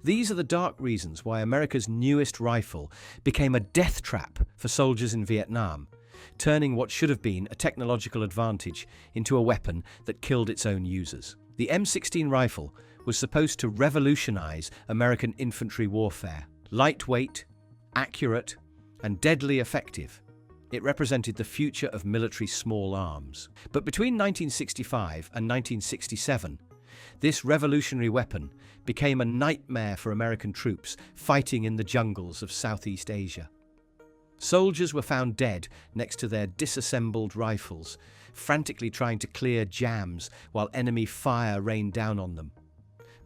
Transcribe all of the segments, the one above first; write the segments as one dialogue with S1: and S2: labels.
S1: These are the dark reasons why America's newest rifle became a death trap for soldiers in Vietnam, turning what should have been a technological advantage into a weapon that killed its own users. The M16 rifle was supposed to revolutionize American infantry warfare. Lightweight, accurate, and deadly effective, it represented the future of military small arms. But between 1965 and 1967, this revolutionary weapon became a nightmare for American troops fighting in the jungles of Southeast Asia. Soldiers were found dead next to their disassembled rifles, frantically trying to clear jams while enemy fire rained down on them.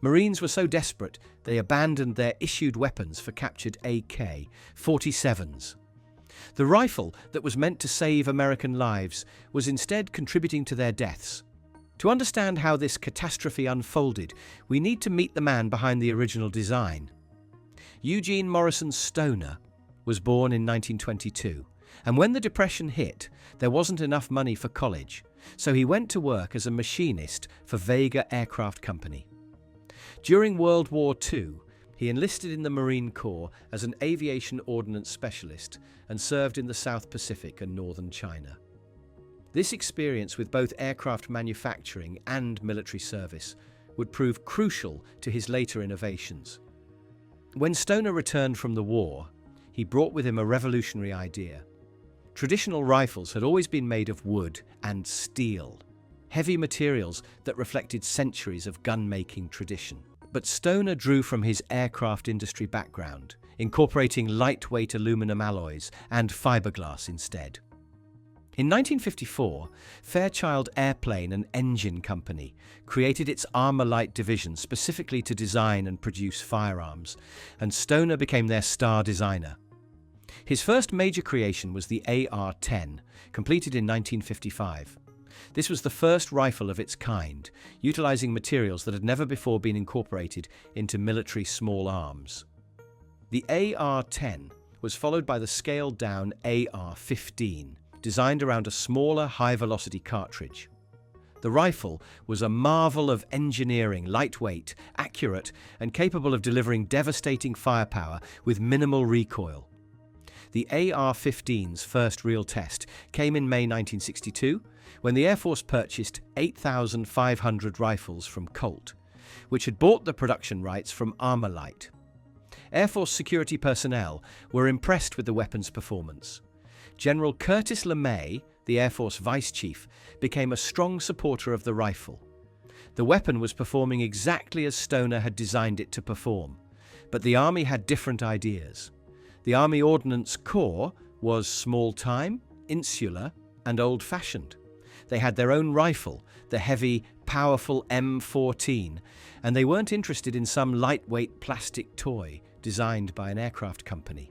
S1: Marines were so desperate they abandoned their issued weapons for captured AK-47s. The rifle that was meant to save American lives was instead contributing to their deaths. To understand how this catastrophe unfolded, we need to meet the man behind the original design. Eugene Stoner was born in 1922, and when the Depression hit, there wasn't enough money for college, so he went to work as a machinist for Vega Aircraft Company. During World War II, he enlisted in the Marine Corps as an aviation ordnance specialist and served in the South Pacific and northern China. This experience with both aircraft manufacturing and military service would prove crucial to his later innovations. When Stoner returned from the war, he brought with him a revolutionary idea. Traditional rifles had always been made of wood and steel, heavy materials that reflected centuries of gun-making tradition. But Stoner drew from his aircraft industry background, incorporating lightweight aluminum alloys and fiberglass instead. In 1954, Fairchild Airplane and Engine Company created its Armalite division specifically to design and produce firearms, and Stoner became their star designer. His first major creation was the AR-10, completed in 1955. This was the first rifle of its kind, utilizing materials that had never before been incorporated into military small arms. The AR-10 was followed by the scaled-down AR-15, designed around a smaller, high-velocity cartridge. The rifle was a marvel of engineering, lightweight, accurate, and capable of delivering devastating firepower with minimal recoil. The AR-15's first real test came in May 1962, when the Air Force purchased 8,500 rifles from Colt, which had bought the production rights from Armalite. Air Force security personnel were impressed with the weapon's performance. General Curtis LeMay, the Air Force Vice Chief, became a strong supporter of the rifle. The weapon was performing exactly as Stoner had designed it to perform, but the Army had different ideas. The Army Ordnance Corps was small-time, insular, and old-fashioned. They had their own rifle, the heavy, powerful M16, and they weren't interested in some lightweight plastic toy designed by an aircraft company.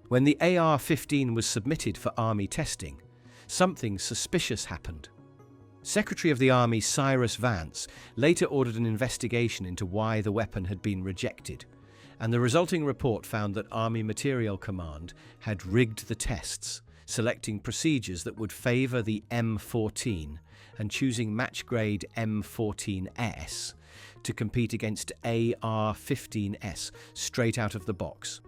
S1: When the AR-15 was submitted for Army testing, something suspicious happened. Secretary of the Army Cyrus Vance later ordered an investigation into why the weapon had been rejected, and the resulting report found that Army Materiel Command had rigged the tests, selecting procedures that would favor the M14 and choosing match-grade M14S to compete against AR-15S straight out of the box.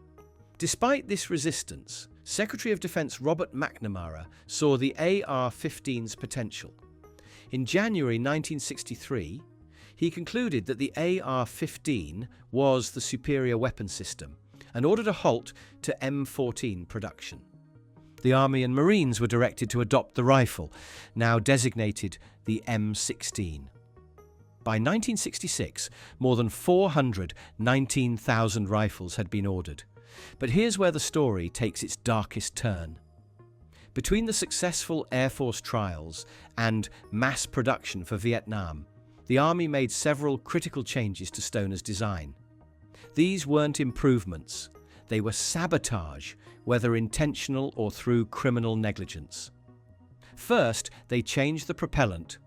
S1: Despite this resistance, Secretary of Defense Robert McNamara saw the AR-15's potential. In January 1963, he concluded that the AR-15 was the superior weapon system and ordered a halt to M14 production. The Army and Marines were directed to adopt the rifle, now designated the M16. By 1966, more than 419,000 rifles had been ordered. But here's where the story takes its darkest turn. Between the successful Air Force trials and mass production for Vietnam, the Army made several critical changes to Stoner's design. These weren't improvements, they were sabotage, whether intentional or through criminal negligence. First, they changed the propellant.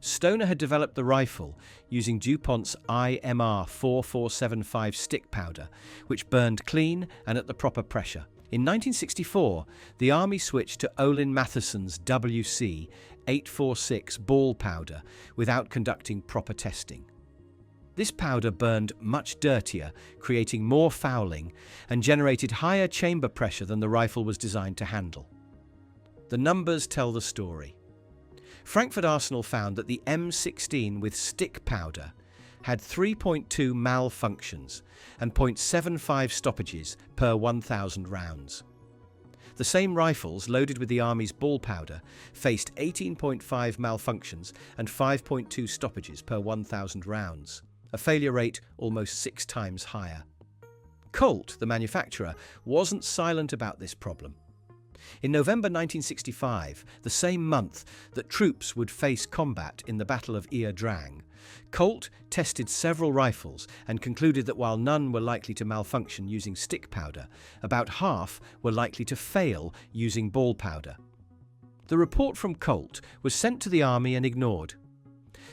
S1: Stoner had developed the rifle using DuPont's IMR 4475 stick powder, which burned clean and at the proper pressure. In 1964, the Army switched to Olin Matheson's WC 846 ball powder without conducting proper testing. This powder burned much dirtier, creating more fouling, and generated higher chamber pressure than the rifle was designed to handle. The numbers tell the story. Frankfurt Arsenal found that the M16 with stick powder had 3.2 malfunctions and 0.75 stoppages per 1,000 rounds. The same rifles loaded with the Army's ball powder faced 18.5 malfunctions and 5.2 stoppages per 1,000 rounds, a failure rate almost 6 times higher. Colt, the manufacturer, wasn't silent about this problem. In November 1965, the same month that troops would face combat in the Battle of Ia Drang, Colt tested several rifles and concluded that while none were likely to malfunction using stick powder, about half were likely to fail using ball powder. The report from Colt was sent to the Army and ignored.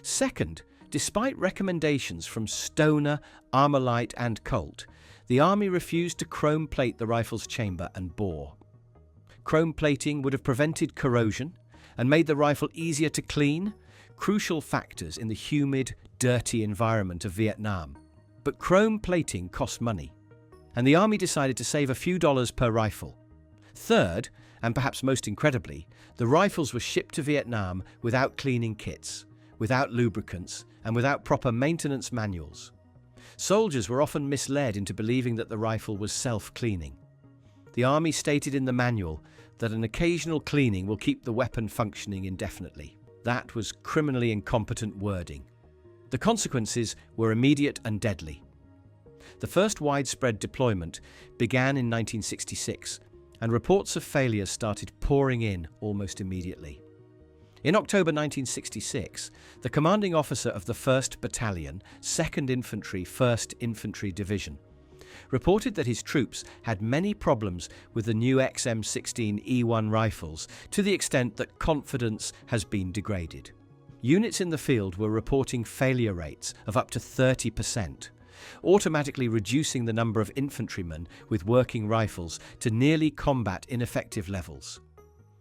S1: Second, despite recommendations from Stoner, Armalite and Colt, the Army refused to chrome plate the rifle's chamber and bore. Chrome plating would have prevented corrosion and made the rifle easier to clean, crucial factors in the humid, dirty environment of Vietnam. But chrome plating cost money, and the Army decided to save a few dollars per rifle. Third, and perhaps most incredibly, the rifles were shipped to Vietnam without cleaning kits, without lubricants, and without proper maintenance manuals. Soldiers were often misled into believing that the rifle was self-cleaning. The Army stated in the manual that an occasional cleaning will keep the weapon functioning indefinitely. That was criminally incompetent wording. The consequences were immediate and deadly. The first widespread deployment began in 1966, and reports of failures started pouring in almost immediately. In October 1966, the commanding officer of the 1st Battalion, 2nd Infantry, 1st Infantry Division, reported that his troops had many problems with the new M16E1 rifles to the extent that confidence has been degraded. Units in the field were reporting failure rates of up to 30%, automatically reducing the number of infantrymen with working rifles to nearly combat ineffective levels.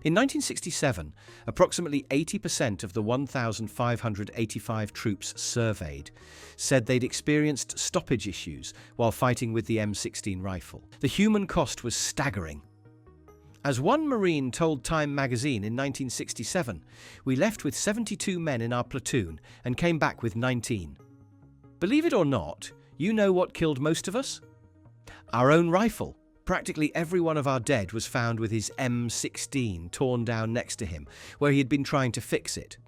S1: In 1967, approximately 80% of the 1,585 troops surveyed said they'd experienced stoppage issues while fighting with the M16 rifle. The human cost was staggering. As one Marine told Time magazine in 1967, "We left with 72 men in our platoon and came back with 19. Believe it or not, you know what killed most of us? Our own rifle. Practically every one of our dead was found with his M16 torn down next to him, where he had been trying to fix it."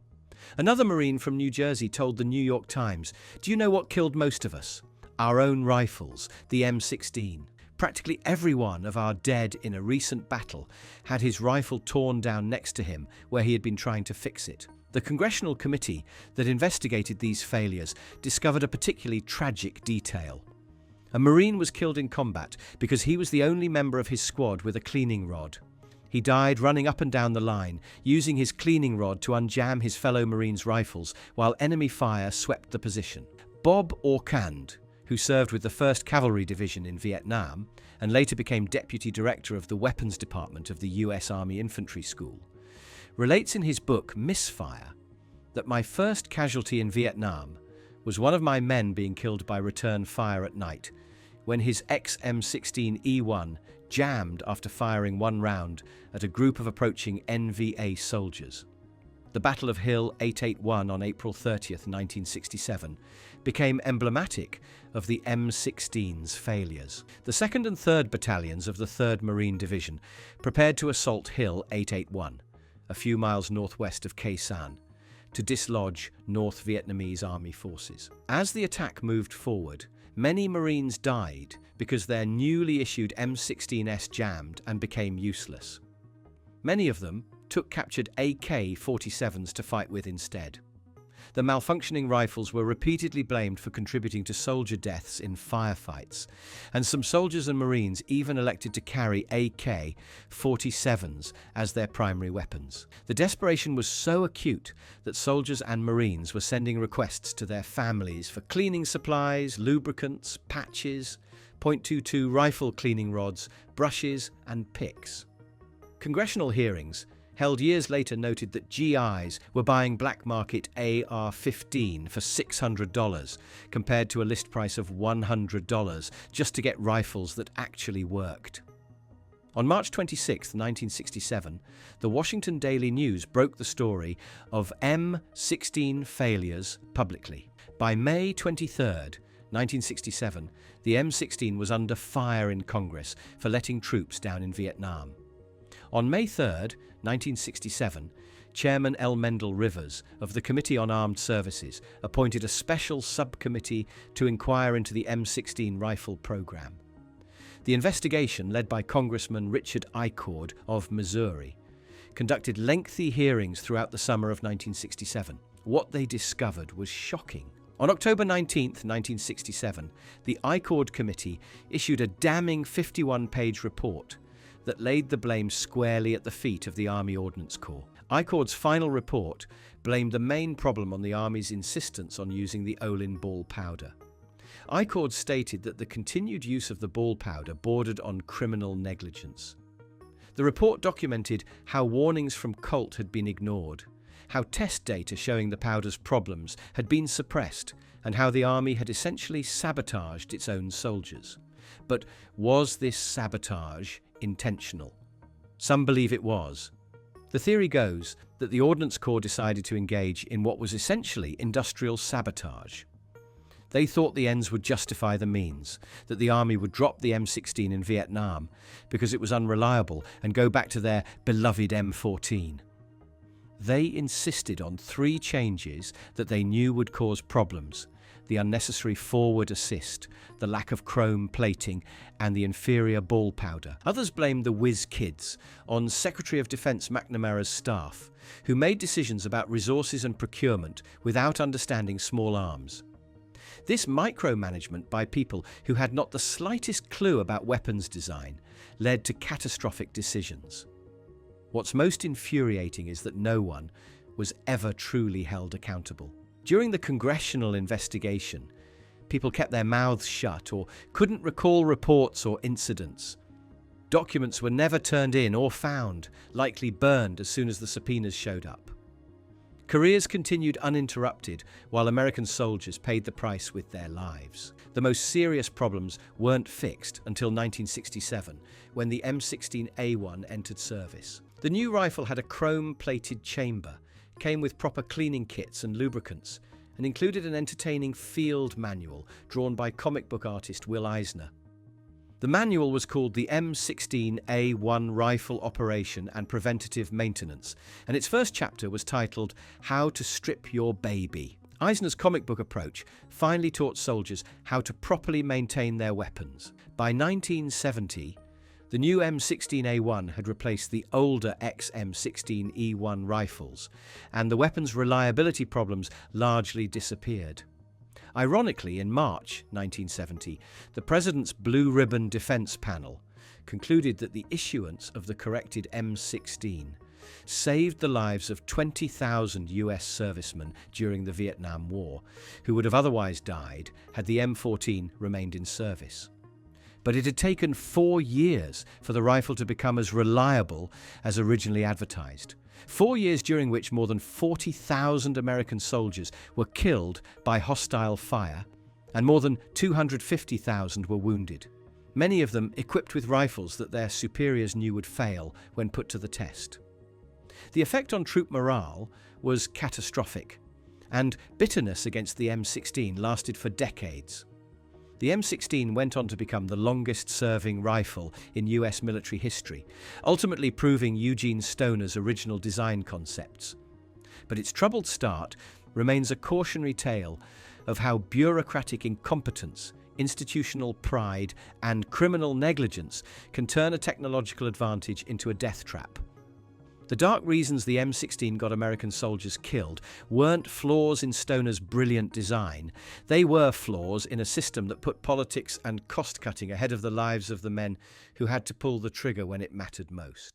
S1: Another Marine from New Jersey told the New York Times, "Do you know what killed most of us? Our own rifles, the M16. Practically every one of our dead in a recent battle had his rifle torn down next to him, where he had been trying to fix it." The congressional committee that investigated these failures discovered a particularly tragic detail. A Marine was killed in combat because he was the only member of his squad with a cleaning rod. He died running up and down the line, using his cleaning rod to unjam his fellow Marines' rifles while enemy fire swept the position. Bob Orkand, who served with the 1st Cavalry Division in Vietnam and later became Deputy Director of the Weapons Department of the U.S. Army Infantry School, relates in his book Misfire that "My first casualty in Vietnam was one of my men being killed by return fire at night, when his M16E1 jammed after firing one round at a group of approaching NVA soldiers." The Battle of Hill 881 on April 30th, 1967, became emblematic of the M16's failures. The 2nd and 3rd Battalions of the 3rd Marine Division prepared to assault Hill 881, a few miles northwest of Khe Sanh, to dislodge North Vietnamese Army forces. As the attack moved forward, many Marines died because their newly issued M16s jammed and became useless. Many of them took captured AK-47s to fight with instead. The malfunctioning rifles were repeatedly blamed for contributing to soldier deaths in firefights, and some soldiers and Marines even elected to carry AK-47s as their primary weapons. The desperation was so acute that soldiers and Marines were sending requests to their families for cleaning supplies, lubricants, patches, .22 rifle cleaning rods, brushes, and picks. Congressional hearings held years later noted that GIs were buying black market AR-15 for $600 compared to a list price of $100 just to get rifles that actually worked. On March 26, 1967, the Washington Daily News broke the story of M16 failures publicly. By May 23, 1967, the M16 was under fire in Congress for letting troops down in Vietnam. On May 3, 1967, Chairman L. Mendel Rivers of the Committee on Armed Services appointed a special subcommittee to inquire into the M16 rifle program. The investigation, led by Congressman Richard Icord of Missouri, conducted lengthy hearings throughout the summer of 1967. What they discovered was shocking. On October 19, 1967, the Icord Committee issued a damning 51-page report that laid the blame squarely at the feet of the Army Ordnance Corps. Icord's final report blamed the main problem on the Army's insistence on using the Olin ball powder. Icord stated that the continued use of the ball powder bordered on criminal negligence. The report documented how warnings from Colt had been ignored, how test data showing the powder's problems had been suppressed, and how the Army had essentially sabotaged its own soldiers. But was this sabotage intentional? Some believe it was. The theory goes that the Ordnance Corps decided to engage in what was essentially industrial sabotage. They thought the ends would justify the means, that the Army would drop the M16 in Vietnam because it was unreliable and go back to their beloved M14. They insisted on 3 changes that they knew would cause problems: the unnecessary forward assist, the lack of chrome plating, and the inferior ball powder. Others blamed the whiz kids on Secretary of Defense McNamara's staff, who made decisions about resources and procurement without understanding small arms. This micromanagement by people who had not the slightest clue about weapons design led to catastrophic decisions. What's most infuriating is that no one was ever truly held accountable. During the congressional investigation, people kept their mouths shut or couldn't recall reports or incidents. Documents were never turned in or found, likely burned as soon as the subpoenas showed up. Careers continued uninterrupted while American soldiers paid the price with their lives. The most serious problems weren't fixed until 1967, when the M16A1 entered service. The new rifle had a chrome-plated chamber, came with proper cleaning kits and lubricants, and included an entertaining field manual drawn by comic book artist Will Eisner. The manual was called the M16A1 Rifle Operation and Preventative Maintenance, and its first chapter was titled How to Strip Your Baby. Eisner's comic book approach finally taught soldiers how to properly maintain their weapons. By 1970, the new M16A1 had replaced the older ex-M16E1 rifles, and the weapon's reliability problems largely disappeared. Ironically, in March 1970, the President's Blue Ribbon Defense Panel concluded that the issuance of the corrected M16 saved the lives of 20,000 US servicemen during the Vietnam War, who would have otherwise died had the M14 remained in service. But it had taken 4 years for the rifle to become as reliable as originally advertised. 4 years during which more than 40,000 American soldiers were killed by hostile fire, and more than 250,000 were wounded, many of them equipped with rifles that their superiors knew would fail when put to the test. The effect on troop morale was catastrophic, and bitterness against the M16 lasted for decades. The M16 went on to become the longest-serving rifle in US military history, ultimately proving Eugene Stoner's original design concepts. But its troubled start remains a cautionary tale of how bureaucratic incompetence, institutional pride, and criminal negligence can turn a technological advantage into a death trap. The dark reasons the M16 got American soldiers killed weren't flaws in Stoner's brilliant design. They were flaws in a system that put politics and cost-cutting ahead of the lives of the men who had to pull the trigger when it mattered most.